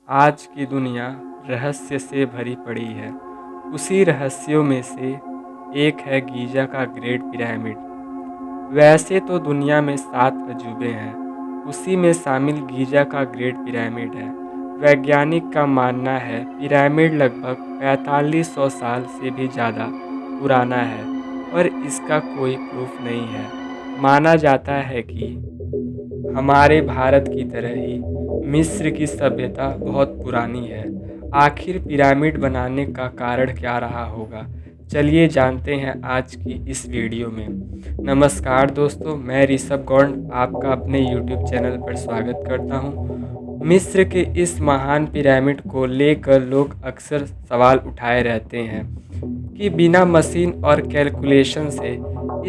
आज की दुनिया रहस्य से भरी पड़ी है। उसी रहस्यों में से एक है गीज़ा का ग्रेट पिरामिड। वैसे तो दुनिया में 7 अजूबे हैं, उसी में शामिल गीज़ा का ग्रेट पिरामिड है। वैज्ञानिक का मानना है पिरामिड लगभग 4500 साल से भी ज़्यादा पुराना है, पर इसका कोई प्रूफ नहीं है। माना जाता है कि हमारे भारत की तरह ही मिस्र की सभ्यता बहुत पुरानी है। आखिर पिरामिड बनाने का कारण क्या रहा होगा? चलिए जानते हैं आज की इस वीडियो में। नमस्कार दोस्तों, मैं ऋषभ गौड़ आपका अपने यूट्यूब चैनल पर स्वागत करता हूं। मिस्र के इस महान पिरामिड को लेकर लोग अक्सर सवाल उठाए रहते हैं कि बिना मशीन और कैलकुलेशन से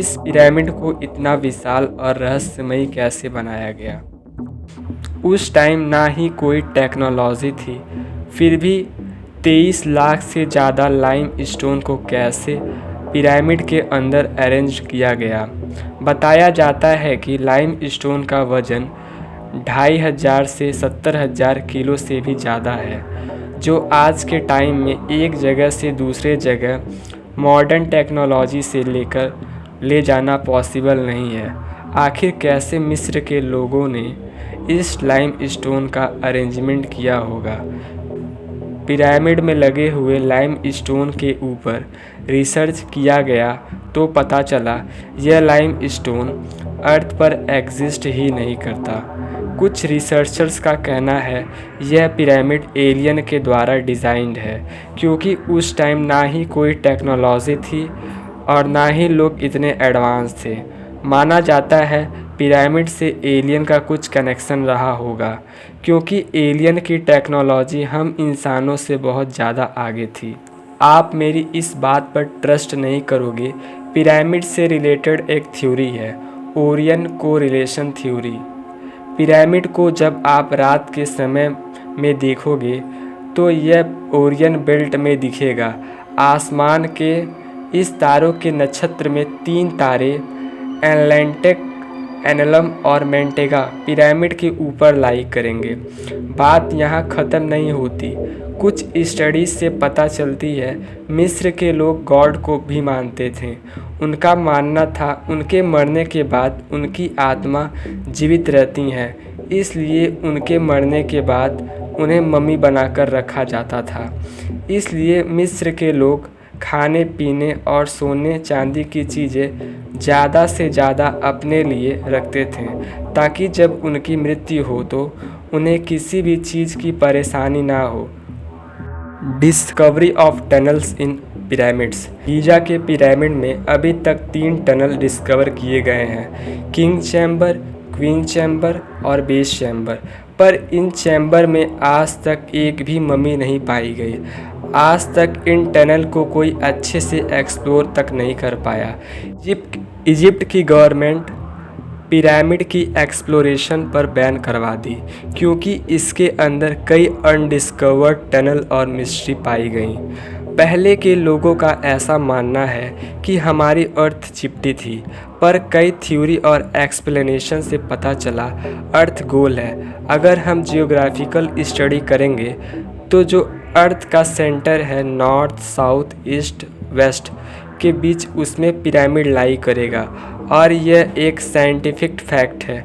इस पिरामिड को इतना विशाल और रहस्यमयी कैसे बनाया गया। उस टाइम ना ही कोई टेक्नोलॉजी थी, फिर भी 23 लाख से ज़्यादा लाइम स्टोन को कैसे पिरामिड के अंदर अरेंज किया गया। बताया जाता है कि लाइम स्टोन का वज़न 2500 से 70,000 किलो से भी ज़्यादा है, जो आज के टाइम में एक जगह से दूसरे जगह मॉडर्न टेक्नोलॉजी से लेकर ले जाना पॉसिबल नहीं है। आखिर कैसे मिस्र के लोगों ने इस लाइम स्टोन का अरेंजमेंट किया होगा। पिरामिड में लगे हुए लाइम स्टोन के ऊपर रिसर्च किया गया तो पता चला यह लाइम स्टोन अर्थ पर एग्जिस्ट ही नहीं करता। कुछ रिसर्चर्स का कहना है यह पिरामिड एलियन के द्वारा डिज़ाइंड है, क्योंकि उस टाइम ना ही कोई टेक्नोलॉजी थी और ना ही लोग इतने एडवांस थे। माना जाता है पिरामिड से एलियन का कुछ कनेक्शन रहा होगा, क्योंकि एलियन की टेक्नोलॉजी हम इंसानों से बहुत ज़्यादा आगे थी। आप मेरी इस बात पर ट्रस्ट नहीं करोगे, पिरामिड से रिलेटेड एक थ्योरी है, ओरियन कोरिलेशन थ्योरी। पिरामिड को जब आप रात के समय में देखोगे तो यह ओरियन बेल्ट में दिखेगा। आसमान के इस तारों के नक्षत्र में 3 तारे एनलेंटेक, एनलम और मेंटेगा पिरामिड के ऊपर लाई करेंगे। बात यहाँ ख़त्म नहीं होती। कुछ स्टडीज से पता चलती है मिस्र के लोग गॉड को भी मानते थे। उनका मानना था उनके मरने के बाद उनकी आत्मा जीवित रहती है, इसलिए उनके मरने के बाद उन्हें मम्मी बनाकर रखा जाता था। इसलिए मिस्र के लोग खाने पीने और सोने चांदी की चीज़ें ज़्यादा से ज़्यादा अपने लिए रखते थे, ताकि जब उनकी मृत्यु हो तो उन्हें किसी भी चीज़ की परेशानी ना हो। Discovery of tunnels in pyramids. Giza के पिरामिड में अभी तक 3 टनल डिस्कवर किए गए हैं, किंग चैम्बर, क्वीन चैम्बर और बेस चैम्बर। पर इन चैम्बर में आज तक एक भी मम्मी नहीं पाई गई। आज तक इन टनल को कोई अच्छे से एक्सप्लोर तक नहीं कर पाया। इजिप्ट की गवर्नमेंट पिरामिड की एक्सप्लोरेशन पर बैन करवा दी, क्योंकि इसके अंदर कई अनडिस्कवर्ड टनल और मिस्ट्री पाई गई। पहले के लोगों का ऐसा मानना है कि हमारी अर्थ चिपटी थी, पर कई थ्योरी और एक्सप्लेनेशन से पता चला अर्थ गोल है। अगर हम जियोग्राफिकल स्टडी करेंगे तो जो अर्थ का सेंटर है नॉर्थ, साउथ, ईस्ट, वेस्ट के बीच, उसमें पिरामिड लाई करेगा। और यह एक साइंटिफिक फैक्ट है।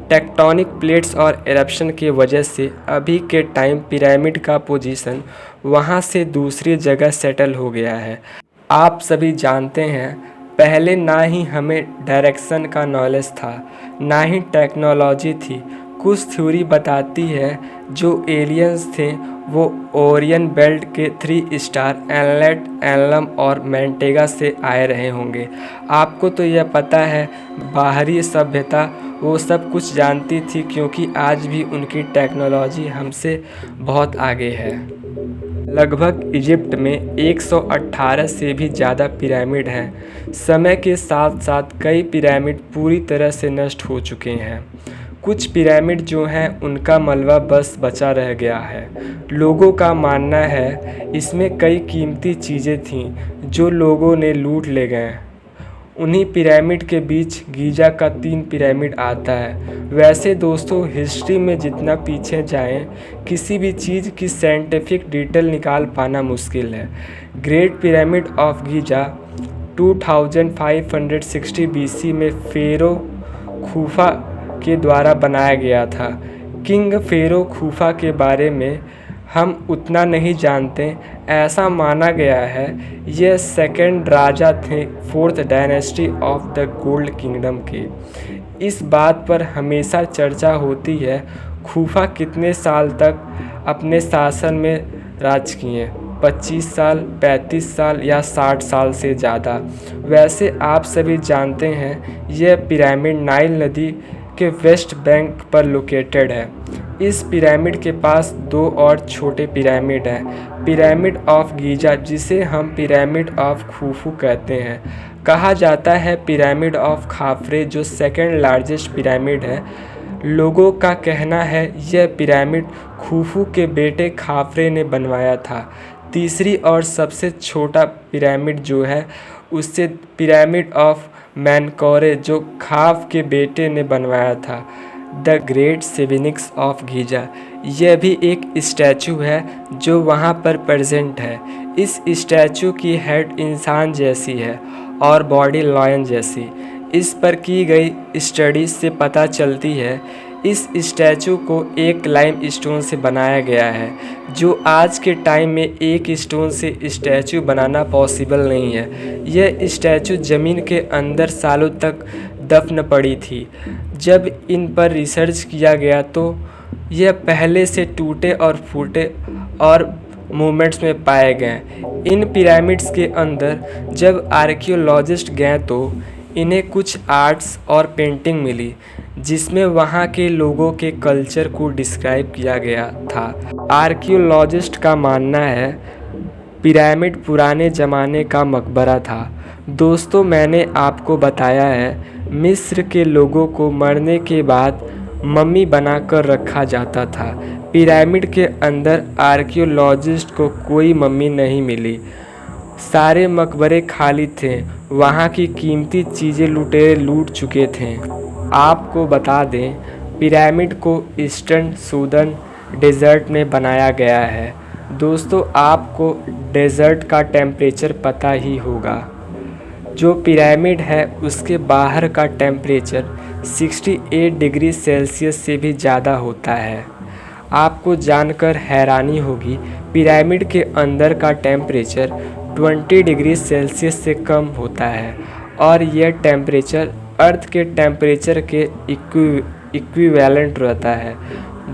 टेक्टोनिक प्लेट्स और एरप्शन के वजह से अभी के टाइम पिरामिड का पोजीशन वहाँ से दूसरी जगह सेटल हो गया है। आप सभी जानते हैं पहले ना ही हमें डायरेक्शन का नॉलेज था, ना ही टेक्नोलॉजी थी। कुछ थ्योरी बताती है जो एलियंस थे वो ओरियन बेल्ट के 3 स्टार एनलेट, एनलम और मेंटेगा से आए रहे होंगे। आपको तो यह पता है बाहरी सभ्यता वो सब कुछ जानती थी, क्योंकि आज भी उनकी टेक्नोलॉजी हमसे बहुत आगे है। लगभग इजिप्ट में 118 से भी ज़्यादा पिरामिड हैं। समय के साथ साथ कई पिरामिड पूरी तरह से नष्ट हो चुके हैं। कुछ पिरामिड जो हैं उनका मलबा बस बचा रह गया है। लोगों का मानना है इसमें कई कीमती चीज़ें थीं जो लोगों ने लूट ले गए। उन्हीं पिरामिड के बीच गीज़ा का 3 पिरामिड आता है। वैसे दोस्तों, हिस्ट्री में जितना पीछे जाएं, किसी भी चीज़ की साइंटिफिक डिटेल निकाल पाना मुश्किल है। Great pyramid of Giza 2560 BC में फेरो खूफा के द्वारा बनाया गया था। किंग फेरो खूफा के बारे में हम उतना नहीं जानते। ऐसा माना गया है ये सेकंड राजा थे 4th dynasty of the gold kingdom के। इस बात पर हमेशा चर्चा होती है खूफा कितने साल तक अपने शासन में राज किए, 25 साल, 35 साल या 60 साल से ज़्यादा। वैसे आप सभी जानते हैं यह पिरामिड नाइल नदी के वेस्ट बैंक पर लोकेटेड है। इस पिरामिड के पास 2 और छोटे पिरामिड हैं। पिरामिड ऑफ गीज़ा, जिसे हम पिरामिड ऑफ खूफू कहते हैं, कहा जाता है पिरामिड ऑफ खाफरे, जो सेकंड लार्जेस्ट पिरामिड है। लोगों का कहना है यह पिरामिड खूफू के बेटे खाफरे ने बनवाया था। तीसरी और सबसे छोटा पिरामिड जो है उससे पिरामिड ऑफ मैनकोरे, जो खाफ के बेटे ने बनवाया था। The great sphinx of Giza, यह भी एक स्टैचू है जो वहाँ पर प्रेजेंट है। इस स्टैचू की हेड इंसान जैसी है और बॉडी लायन जैसी। इस पर की गई स्टडी से पता चलती है इस स्टैचू को एक लाइम स्टोन से बनाया गया है, जो आज के टाइम में एक स्टोन से स्टैचू बनाना पॉसिबल नहीं है। यह स्टैचू ज़मीन के अंदर सालों तक दफन पड़ी थी। जब इन पर रिसर्च किया गया तो यह पहले से टूटे और फूटे और मूवमेंट्स में पाए गए। इन पिरामिड्स के अंदर जब आर्कियोलॉजिस्ट गए तो इन्हें कुछ आर्ट्स और पेंटिंग मिली, जिसमें वहाँ के लोगों के कल्चर को डिस्क्राइब किया गया था। आर्कियोलॉजिस्ट का मानना है पिरामिड पुराने ज़माने का मकबरा था। दोस्तों, मैंने आपको बताया है मिस्र के लोगों को मरने के बाद मम्मी बनाकर रखा जाता था। पिरामिड के अंदर आर्कियोलॉजिस्ट को कोई मम्मी नहीं मिली। सारे मकबरे खाली थे। वहाँ की कीमती चीज़ें लुटेरे लूट चुके थे। आपको बता दें, पिरामिड को ईस्टर्न सूदर्न डेजर्ट में बनाया गया है। दोस्तों, आपको डेजर्ट का टेम्परेचर पता ही होगा। जो पिरामिड है उसके बाहर का टेम्परेचर 68 डिग्री सेल्सियस से भी ज़्यादा होता है। आपको जानकर हैरानी होगी, पिरामिड के अंदर का टेम्परेचर 20 डिग्री सेल्सियस से कम होता है और यह टेम्परेचर अर्थ के टेम्परेचर के इक्विवेलेंट रहता है।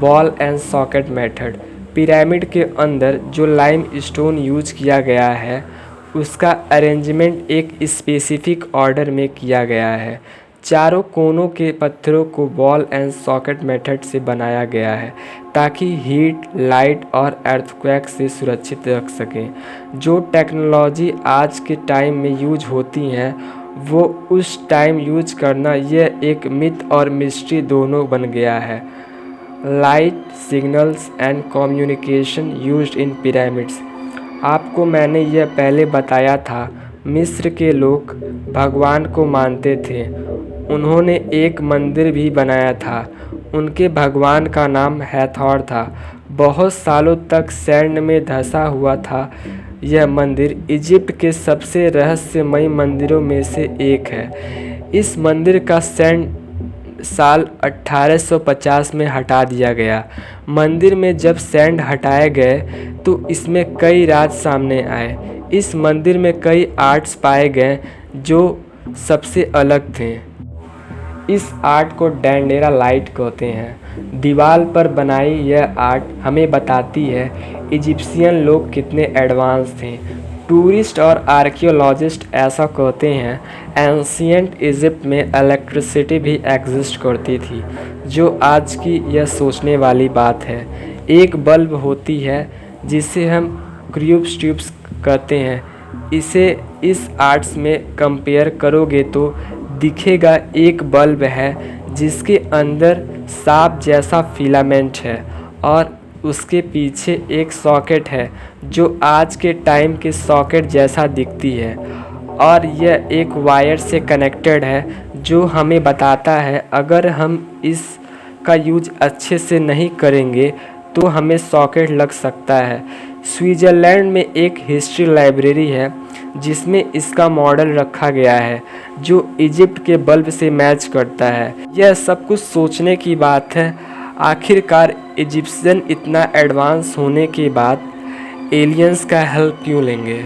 Ball and socket method, pyramid के अंदर जो लाइम स्टोन यूज किया गया है उसका अरेंजमेंट एक स्पेसिफिक ऑर्डर में किया गया है। चारों कोनों के पत्थरों को बॉल एंड सॉकेट मेथड से बनाया गया है ताकि हीट, लाइट और अर्थक्वेक से सुरक्षित रख सकें। जो टेक्नोलॉजी आज के टाइम में यूज होती हैं वो उस टाइम यूज करना, यह एक मिथ और मिस्ट्री दोनों बन गया है। Light, signals and communication used in pyramids, आपको मैंने यह पहले बताया था। मिस्र के लोग भगवान को मानते थे। उन्होंने एक मंदिर भी बनाया था। उनके भगवान का नाम हैथोर था। बहुत सालों तक सैंड में धंसा हुआ था। यह मंदिर इजिप्ट के सबसे रहस्यमयी मंदिरों में से एक है। इस मंदिर का सैंड साल 1850 में हटा दिया गया। मंदिर में जब सैंड हटाए गए तो इसमें कई राज सामने आए। इस मंदिर में कई आर्ट्स पाए गए जो सबसे अलग थे। इस आर्ट को डैंडेरा लाइट कहते हैं। दीवार पर बनाई यह आर्ट हमें बताती है इजिप्शियन लोग कितने एडवांस थे। टूरिस्ट और आर्कियोलॉजिस्ट ऐसा कहते हैं एंशिएंट इजिप्ट में इलेक्ट्रिसिटी भी एग्जिस्ट करती थी, जो आज की यह सोचने वाली बात है। एक बल्ब होती है जिसे हम क्यूब्स ट्यूब्स कहते हैं। इसे इस आर्ट्स में कंपेयर करोगे तो दिखेगा एक बल्ब है जिसके अंदर सांप जैसा फिलामेंट है और उसके पीछे एक सॉकेट है जो आज के टाइम के सॉकेट जैसा दिखती है और यह एक वायर से कनेक्टेड है जो हमें बताता है अगर हम इसका यूज अच्छे से नहीं करेंगे तो हमें सॉकेट लग सकता है। स्विट्ज़रलैंड में एक हिस्ट्री लाइब्रेरी है जिसमें इसका मॉडल रखा गया है जो इजिप्ट के बल्ब से मैच करता है। यह सब कुछ सोचने की बात है, आखिरकार इजिप्शियन इतना एडवांस होने के बाद एलियंस का हेल्प क्यों लेंगे।